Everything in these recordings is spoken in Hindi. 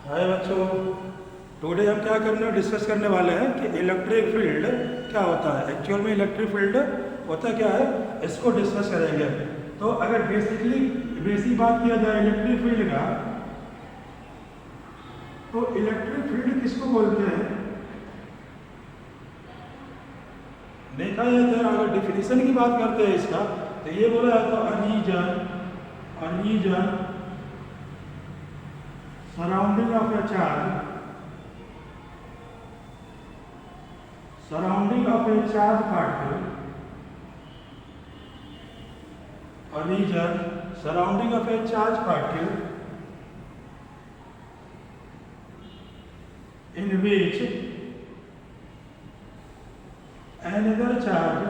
हाय बच्चों, टुडे हम क्या करने डिस्कस करने वाले हैं कि इलेक्ट्रिक फील्ड क्या होता है। एक्चुअल में इलेक्ट्रिक फील्ड होता क्या है, इसको डिस्कस करेंगे। तो अगर बेसिक बात किया जाए इलेक्ट्रिक फील्ड का, तो इलेक्ट्रिक फील्ड किसको बोलते हैं देखा जाए तो अगर डिफिनीशन की बात करते हैं इसका, तो ये बोला जाता है a region surrounding of a charge particle, a region surrounding of a charge particle in which another charge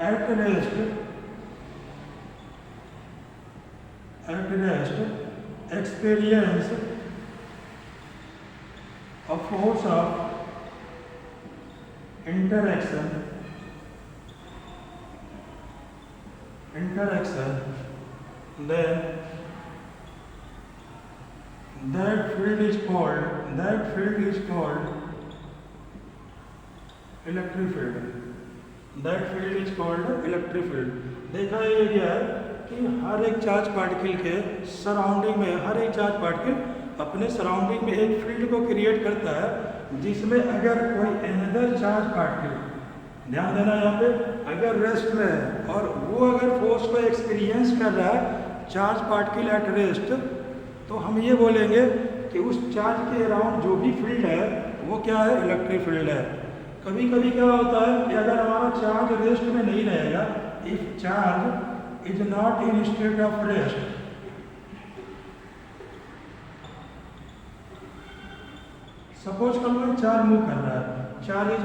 at rest experience a force of interaction, then that field is called electric field. That field is called electric field. देखा ये गया है कि हर एक चार्ज पार्टिकल के सराउंडिंग में, हर एक चार्ज पार्टिकल अपने सराउंडिंग में एक फील्ड को क्रिएट करता है, जिसमें अगर कोई अनदर चार्ज पार्टिकल, ध्यान देना यहाँ पे, अगर रेस्ट में है और वो अगर फोर्स को एक्सपीरियंस कर रहा है चार्ज पार्टिकल एट रेस्ट, तो हम ये बोलेंगे कि उस चार्ज के अराउंड जो भी फील्ड है वो क्या है, इलेक्ट्रिक फील्ड है। कभी कभी क्या होता है कि अगर हमारा चार्ज रेस्ट में नहीं रहेगा, if charge is not in state of rest, suppose कर लो चार्ज मूव कर रहा है, चार्ज इज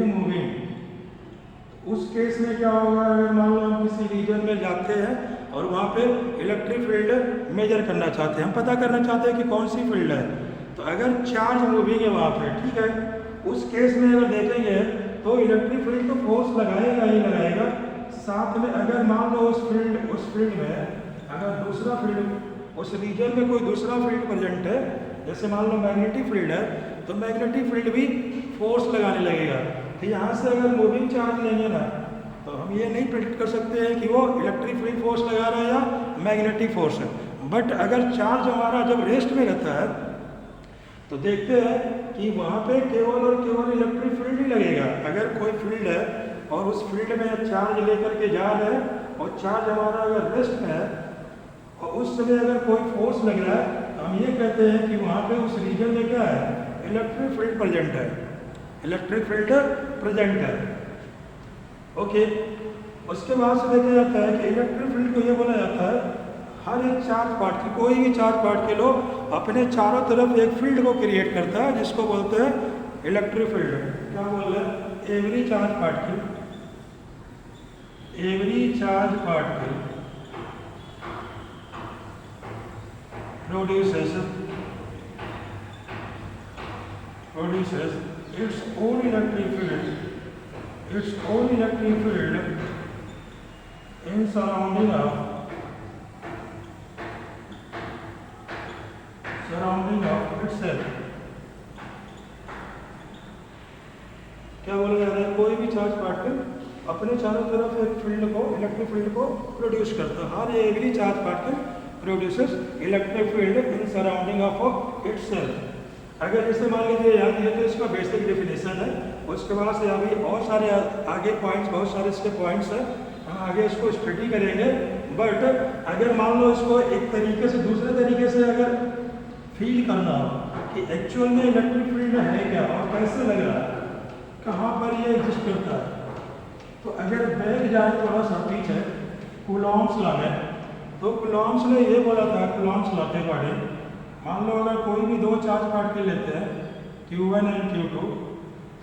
मूविंग, उस केस में क्या होगा, अगर मान लो हम किसी रीजन में जाते हैं और वहाँ पे इलेक्ट्रिक फील्ड मेजर करना चाहते हैं, हम पता करना चाहते हैं कि कौन सी फील्ड है, तो अगर चार्ज मूविंग है वहाँ पे, ठीक है, उस केस में अगर देखेंगे तो इलेक्ट्रिक फील्ड तो फोर्स लगाएगा ही लगाएगा, साथ में अगर मान लो उस फील्ड में अगर दूसरा फील्ड, उस रीजन में कोई दूसरा फील्ड प्रेजेंट है, जैसे मान लो मैग्नेटिक फील्ड है, तो मैग्नेटिक फील्ड भी फोर्स लगाने लगेगा। तो यहाँ से अगर मूविंग चार्ज लेंगे ना, तो हम ये नहीं प्रेडिक्ट कर सकते हैं कि वो इलेक्ट्रिक फील्ड फोर्स लगा रहा है या मैग्नेटिक फोर्स है। बट अगर चार्ज हमारा जब रेस्ट में रहता है तो देखते हैं कि वहाँ पे केवल और केवल इलेक्ट्रिक फील्ड ही लगेगा। अगर कोई फील्ड है और उस फील्ड में चार्ज लेकर के जा रहे हैं और चार्ज हमारा अगर रेस्ट में है और उस समय अगर कोई फोर्स लग रहा है, तो हम ये कहते हैं कि वहाँ पे उस रीजन में क्या है, इलेक्ट्रिक फील्ड प्रेजेंट है। ओके, उसके बाद से देखा जाता है कि इलेक्ट्रिक फील्ड को ये बोला जाता है, हर एक चार्ज पार्टिकल, कोई भी चार्ज पार्टिकल हो, अपने चारों तरफ एक फील्ड को क्रिएट करता है, जिसको बोलते हैं इलेक्ट्रिक फील्ड। क्या बोल रहे हैं, every charge particle produces its own electric field in surrounding of itself। क्या बोला जा रहा है, कोई भी चार्ज पार्टिकल अपने चारों तरफ एक फील्ड को, इलेक्ट्रिक फील्ड को प्रोड्यूस करता है। हर every charge particle produces electric field in surrounding of itself. अगर जैसे मान लीजिए याद ये तो इसका बेसिक डेफिनेशन है, उसके बाद से अभी और सारे आगे पॉइंट्स, बहुत सारे इसके पॉइंट्स हैं, हम आगे इसको स्टडी करेंगे। बट अगर मान लो इसको एक तरीके से दूसरे तरीके से अगर फील करना हो कि एक्चुअल में इलेक्ट्रिक फील्ड है क्या और कैसे लग रहा है, कहाँ पर ये एग्जिस्ट करता है, तो अगर बैक जाए थोड़ा सा पीछे कूलॉम्स लॉ में, तो कूलॉम्स ने ये बोला था, कूलॉम्स लॉ के अकॉर्डिंग, मान लो अगर कोई भी दो चार्ज पार्टिकल लेते हैं Q1 एंड Q2,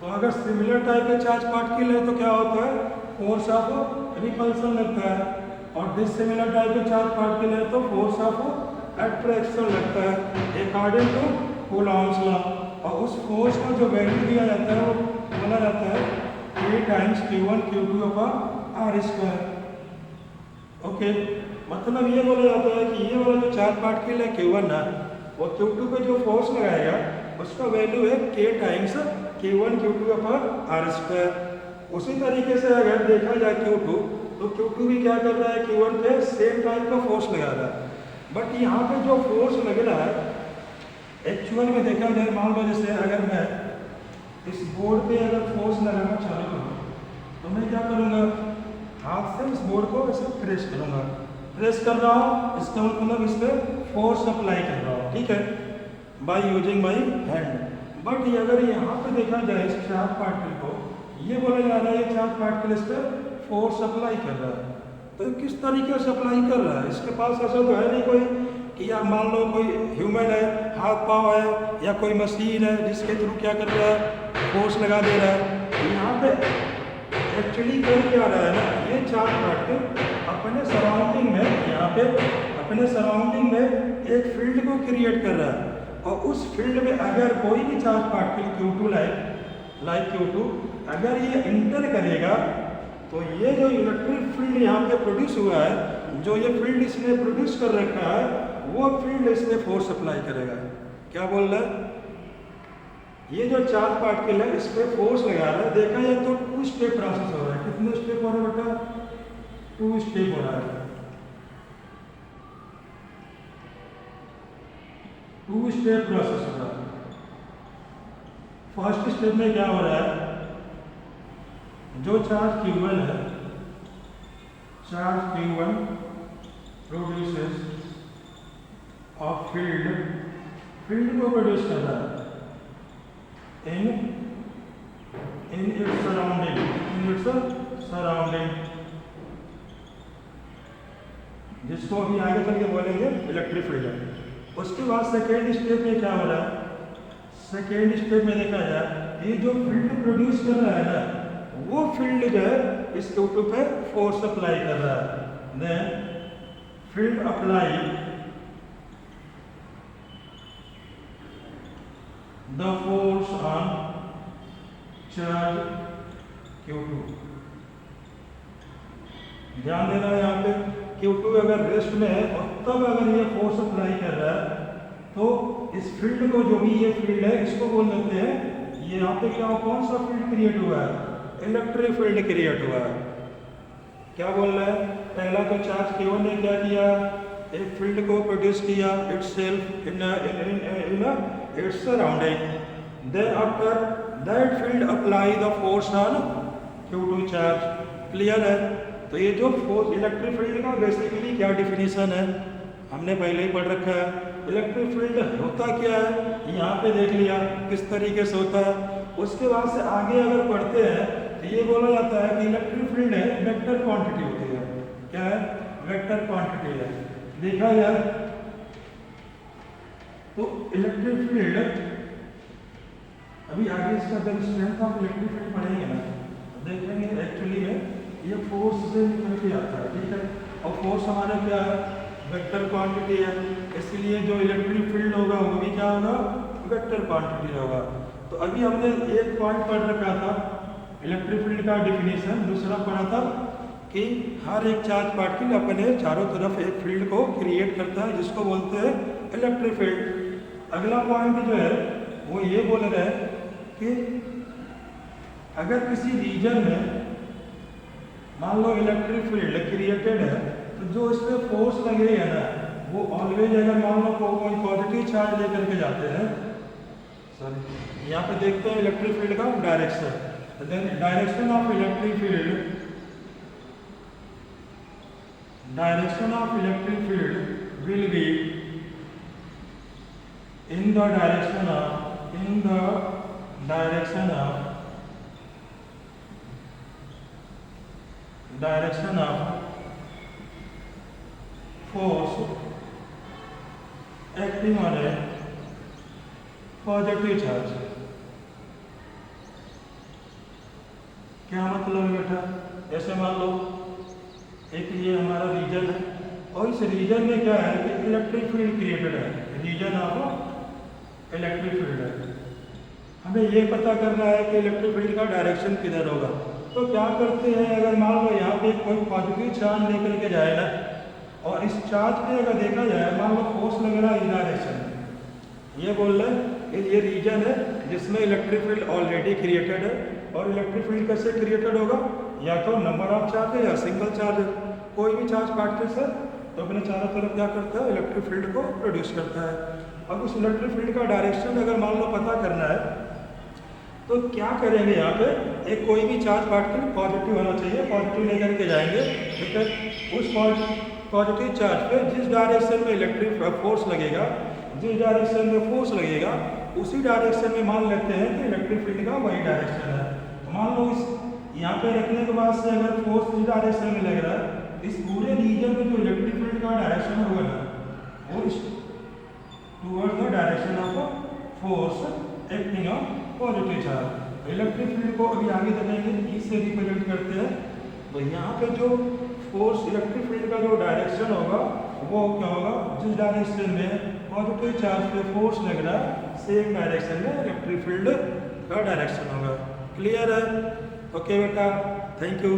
तो अगर सिमिलर टाइप के चार्ज पार्टिकल है तो क्या होता है, फोर्स ऑफ रिपल्सन लगता है, और डिसिमिलर टाइप के चार्ज पार्टिकल है तो फोर्स ऑफ अट्रैक्शन लगता है अकॉर्डिंग टू कूलॉम्स लॉ। और उस फोर्स का जो वैल्यू दिया जाता है वो बोला जाता है K times Q1 Q2 upon R square. Okay, मतलब ये बोला जाता है कि ये वाला जो चार्ज पार्टिकल है Q1 है, वो Q2 पे जो फोर्स लगाएगा उसका वैल्यू है K times Q1 Q2 upon R square. उसी तरीके से अगर देखा जाए Q2, तो Q2 भी क्या कर रहा है, Q1 पे सेम टाइप का फोर्स लगा रहा है। बट यहाँ पे जो फोर्स लग रहा है एक्चुअल में देखा जाए, मान लो जैसे अगर मैं इस बोर्ड पे अगर फोर्स लगाना चालू करूँ तो मैं क्या करूँगा, हाथ से इस बोर्ड को ऐसे प्रेस करूँगा। प्रेस कर रहा हूँ, इसका मतलब इस पर फोर्स अप्लाई कर रहा हूँ, ठीक है, by using my hand. But अगर यहाँ पे देखा जाए इस चार्ज पार्टिकल को, ये बोला जा रहा है चार्ज पार्टिकल इस पर फोर्स अप्लाई कर रहा है। तो किस तरीके से अप्लाई कर रहा है, इसके पास ऐसा तो है नहीं कोई कि या मान लो कोई ह्यूमन है, हाथ पाँव है, या कोई मशीन है जिसके थ्रू क्या कर रहा है, फोर्स लगा दे रहा है। यहाँ पे एक्चुअली कर क्या रहा है ना, ये चार्ज पार्टिकल अपने सराउंडिंग में, यहाँ पे अपने सराउंडिंग में एक फील्ड को क्रिएट कर रहा है। और उस फील्ड में अगर कोई भी charge particle Q2 like Q2 अगर ये इंटर करेगा, तो ये जो इलेक्ट्रिक फील्ड यहाँ पे प्रोड्यूस हुआ है, जो ये फील्ड इसने प्रोड्यूस कर रखा है, वो फील्ड इसमें फोर्स अप्लाई करेगा। क्या बोल रहा है, ये जो चार्ज पार्टिकल है इस पर फोर्स लगा रहा है। देखा जाए तो 2 स्टेप प्रोसेस हो रहा है। कितने स्टेप हो रहा है बेटा, 2 स्टेप हो रहा है। 2 स्टेप प्रोसेस हो रहा है। फर्स्ट स्टेप में क्या हो रहा है, जो चार्ज Q1 है, charge Q1 produces of field को प्रोड्यूस कर रहा है in its surrounding, जिसको अभी आगे चल के बोलेंगे इलेक्ट्रिक फील्ड है। उसके बाद सेकेंड स्टेप में क्या हो रहा है, सेकेंड स्टेप में देखा जाए ये जो फील्ड प्रोड्यूस कर रहा है ना, वो फील्ड जो है इस Q2 पे फोर्स अप्लाई कर रहा है। Then field apply the force on charge Q2। ध्यान देना है यहाँ पे, Q2 अगर रेस्ट में है और तब अगर ये फोर्स अप्लाई कर रहा है, तो इस फील्ड को, जो भी ये फील्ड है, इसको बोल देते हैं, ये यहाँ पे क्या, कौन सा फील्ड क्रिएट हुआ है, इलेक्ट्रिक फील्ड क्रिएट हुआ है। क्या बोल रहा है, पहला तो चार्ज Q1 ने क्या किया, एक फील्ड को प्रोड्यूस किया itself in its surrounding. Then after that field apply the force on Q2 charge. Clear है। तो ये जो फोर्स इलेक्ट्रिक फील्ड का बेसिकली क्या डिफिनीशन है, हमने पहले ही पढ़ रखा है। इलेक्ट्रिक फील्ड होता क्या है, यहाँ पे देख लिया किस तरीके से होता है। उसके बाद से आगे अगर पढ़ते हैं तो ये बोला जाता है कि इलेक्ट्रिक फील्ड है वेक्टर क्वांटिटी होती है। क्या है, वेक्टर क्वांटिटी है। देखा जाए तो इलेक्ट्रिक फील्ड, अभी आगे इसका जब स्ट्रेंथ ऑफ इलेक्ट्रिक फील्ड पढ़ेंगे ना, देखेंगे एक्चुअली में ये फोर्स से निकल के आता है, ठीक है। और फोर्स हमारा क्या है, वेक्टर क्वांटिटी है, इसलिए जो इलेक्ट्रिक फील्ड होगा वो भी क्या होगा, वेक्टर क्वांटिटी होगा। तो अभी हमने एक पॉइंट पढ़ रखा था इलेक्ट्रिक फील्ड का डिफिनीशन, दूसरा पढ़ा था कि हर एक चार्ज पार्टिकल अपने चारों तरफ एक फील्ड को क्रिएट करता है जिसको बोलते हैं इलेक्ट्रिक फील्ड। अगला पॉइंट जो है वो ये बोल रहे हैं कि अगर किसी रीजन में मान लो इलेक्ट्रिक फील्ड क्रिएटेड है, तो जो इस पर फोर्स लगेगा ना, वो ऑलवेज, अगर मान लो कोई पॉजिटिव चार्ज लेकर के जाते हैं, सॉरी यहाँ पे देखते हैं इलेक्ट्रिक फील्ड का direction, direction of electric field, direction of electric field will be in the direction of force acting on a positive charge। क्या मतलब है बेटा, ऐसे मान लो एक ये हमारा रीजन है और इस रीजन में क्या है कि इलेक्ट्रिक फील्ड क्रिएटेड है, रीजन ऑफ इलेक्ट्रिक फील्ड है। हमें ये पता करना है कि इलेक्ट्रिक फील्ड का डायरेक्शन किधर होगा। तो क्या करते हैं, अगर मान लो यहाँ पे कोई पॉजिटिव चार्ज लेकर के जाए ना, और इस चार्ज पे अगर देखा जाए, मान लो फोर्स लग रहा है इस डायरेक्शन में, ये बोल रहे हैं कि ये रीजन है जिसमें इलेक्ट्रिक फील्ड ऑलरेडी क्रिएटेड है। और इलेक्ट्रिक फील्ड कैसे क्रिएटेड होगा, या तो नंबर ऑफ चार्ज है या सिंगल चार्ज है। कोई भी चार्ज पार्टिकल्स है तो अपने चारों तरफ क्या करता है, इलेक्ट्रिक फील्ड को प्रोड्यूस करता है। अब उस इलेक्ट्रिक फील्ड का डायरेक्शन अगर मान लो पता करना है, तो क्या करेंगे, यहाँ पे एक कोई भी चार्ज पार्टिकल पॉजिटिव होना चाहिए, पॉजिटिव लेकर के जाएंगे, ठीक है। उस पॉजिटिव चार्ज पे जिस डायरेक्शन में इलेक्ट्रिक फोर्स लगेगा, जिस डायरेक्शन में फोर्स लगेगा, उसी डायरेक्शन में मान लेते हैं कि इलेक्ट्रिक फील्ड का वही डायरेक्शन है। तो मान लो इस यहाँ पे रखने के बाद से अगर फोर्स इस डायरेक्शन में लग रहा है, इस पूरे रीजन में जो इलेक्ट्रिक फील्ड का डायरेक्शन होगा ना, वो इस towards the direction of force acting on positive charge. Electric field को अभी आगे देखेंगे, ई से रिप्रेजेंट करते हैं। तो यहाँ पे जो फोर्स इलेक्ट्रिक फील्ड का जो डायरेक्शन होगा, वो क्या होगा, जिस डायरेक्शन में पॉजिटिव चार्ज पे फोर्स लग रहा है, सेम डायरेक्शन में इलेक्ट्रिक फील्ड का डायरेक्शन होगा। क्लियर है? ओके बेटा, थैंक यू।